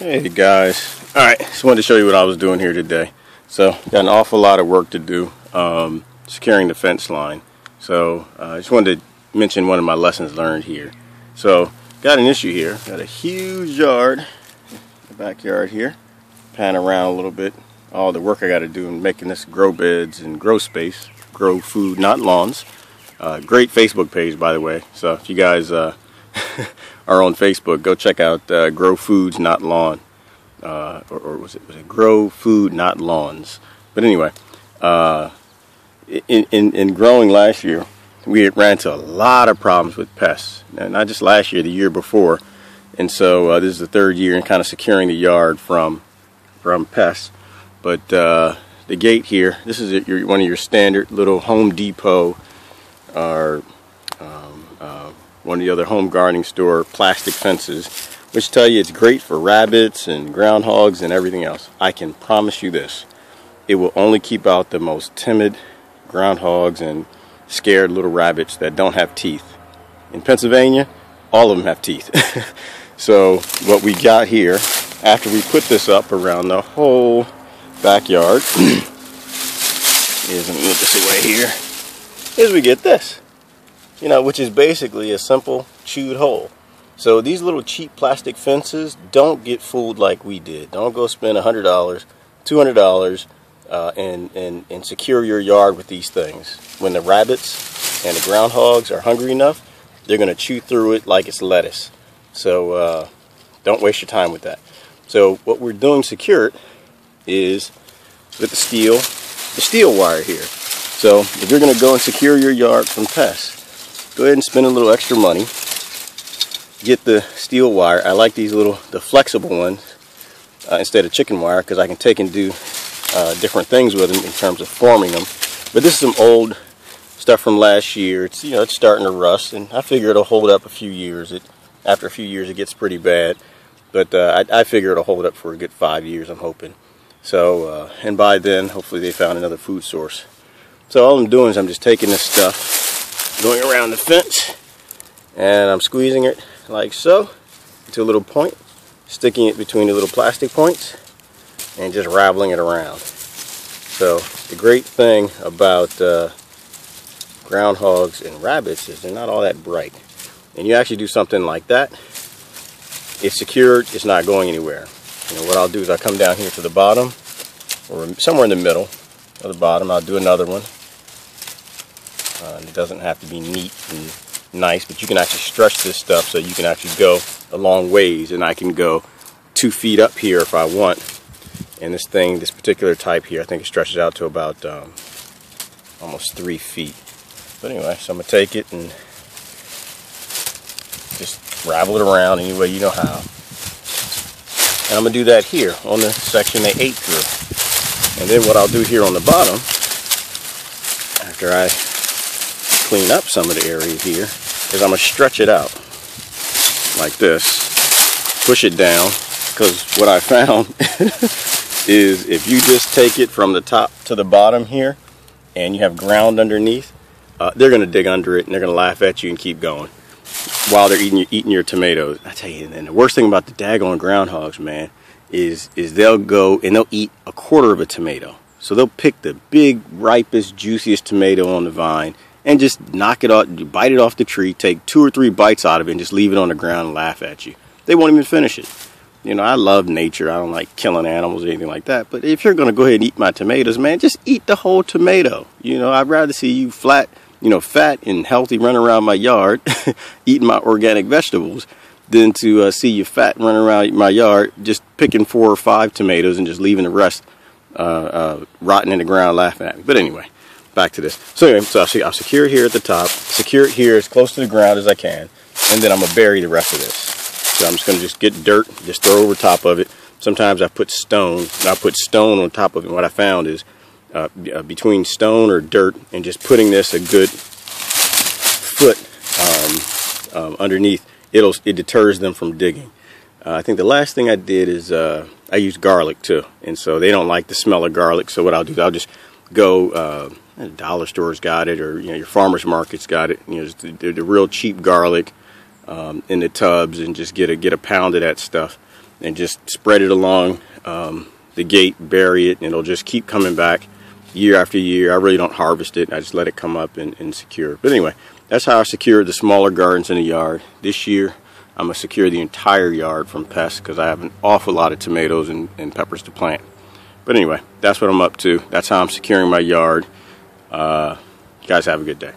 Hey guys, alright, just wanted to show you what I was doing here today. So, got an awful lot of work to do securing the fence line. So, I just wanted to mention one of my lessons learned here. So, got an issue here. Got a huge yard, the backyard here. Pan around a little bit. All the work I got to do in making this grow beds and grow space. Grow food, not lawns. Great Facebook page, by the way. So, if you guys are on Facebook, go check out Grow Foods Not Lawn, or was it Grow Food Not Lawns? But anyway, in growing last year, we had ran into a lot of problems with pests, and not just last year, the year before. And so this is the third year in kind of securing the yard from pests. But the gate here, this is one of your standard little Home Depot or one of the other home gardening store plastic fences, which tell you it's great for rabbits and groundhogs and everything else. I can promise you this: it will only keep out the most timid groundhogs and scared little rabbits that don't have teeth. In Pennsylvania, all of them have teeth. So what we got here, after we put this up around the whole backyard, is, let me move this away here, is we get this. You know, which is basically a simple chewed hole. So these little cheap plastic fences, don't get fooled like we did. Don't go spend $100, $200 and secure your yard with these things. When the rabbits and the groundhogs are hungry enough, they're going to chew through it like it's lettuce. So don't waste your time with that. So what we're doing secured is with the steel wire here. So if you're going to go and secure your yard from pests, go ahead and spend a little extra money. Get the steel wire. I like these the flexible ones instead of chicken wire, because I can take and do different things with them in terms of forming them. But this is some old stuff from last year. It's, you know, it's starting to rust, and I figure it'll hold up a few years. After a few years, it gets pretty bad, but I figure it'll hold up for a good 5 years, I'm hoping. So, and by then, hopefully they found another food source. So all I'm doing is I'm just taking this stuff, going around the fence, and I'm squeezing it like so to a little point, sticking it between the little plastic points, and just raveling it around. So the great thing about groundhogs and rabbits is they're not all that bright, and you actually do something like that, it's secured, it's not going anywhere. You know what I'll do is I'll come down here to the bottom, or somewhere in the middle of the bottom. I'll do another one. And it doesn't have to be neat and nice, but you can actually stretch this stuff so you can actually go a long ways, and I can go 2 feet up here if I want. And this particular type here, I think it stretches out to about almost 3 feet. But anyway, so I'm going to take it and just ravel it around any way you know how. And I'm going to do that here on the section they ate through. And then what I'll do here on the bottom, after I clean up some of the area here, is I'm going to stretch it out like this, push it down, because what I found is if you just take it from the top to the bottom here and you have ground underneath, they're going to dig under it and they're going to laugh at you and keep going while they're eating your tomatoes. I tell you, and the worst thing about the daggone groundhogs, man, is they'll go and they'll eat a quarter of a tomato. So they'll pick the big, ripest, juiciest tomato on the vine and just knock it off, bite it off the tree, take 2 or 3 bites out of it, and just leave it on the ground and laugh at you. They won't even finish it. You know, I love nature. I don't like killing animals or anything like that. But if you're going to go ahead and eat my tomatoes, man, just eat the whole tomato. You know, I'd rather see you fat and healthy running around my yard eating my organic vegetables than to see you fat running around my yard just picking 4 or 5 tomatoes and just leaving the rest rotting in the ground laughing at me. But anyway, back to this. So anyway, I'll secure it here at the top, secure it here as close to the ground as I can, and then I'm going to bury the rest of this. So I'm just going to just get dirt, just throw over top of it. Sometimes I put stone, and I'll put stone on top of it. What I found is between stone or dirt and just putting this a good foot underneath, it deters them from digging. I think the last thing I did is I used garlic too, and so they don't like the smell of garlic. So what I'll do is I'll just go, the dollar store's got it, or your farmer's market's got it. The real cheap garlic in the tubs, and just get a pound of that stuff and just spread it along the gate, bury it, and it'll just keep coming back year after year. I really don't harvest it. I just let it come up and secure it. But anyway, that's how I secure the smaller gardens in the yard. This year, I'm going to secure the entire yard from pests because I have an awful lot of tomatoes and peppers to plant. But anyway, that's what I'm up to. That's how I'm securing my yard. You guys have a good day.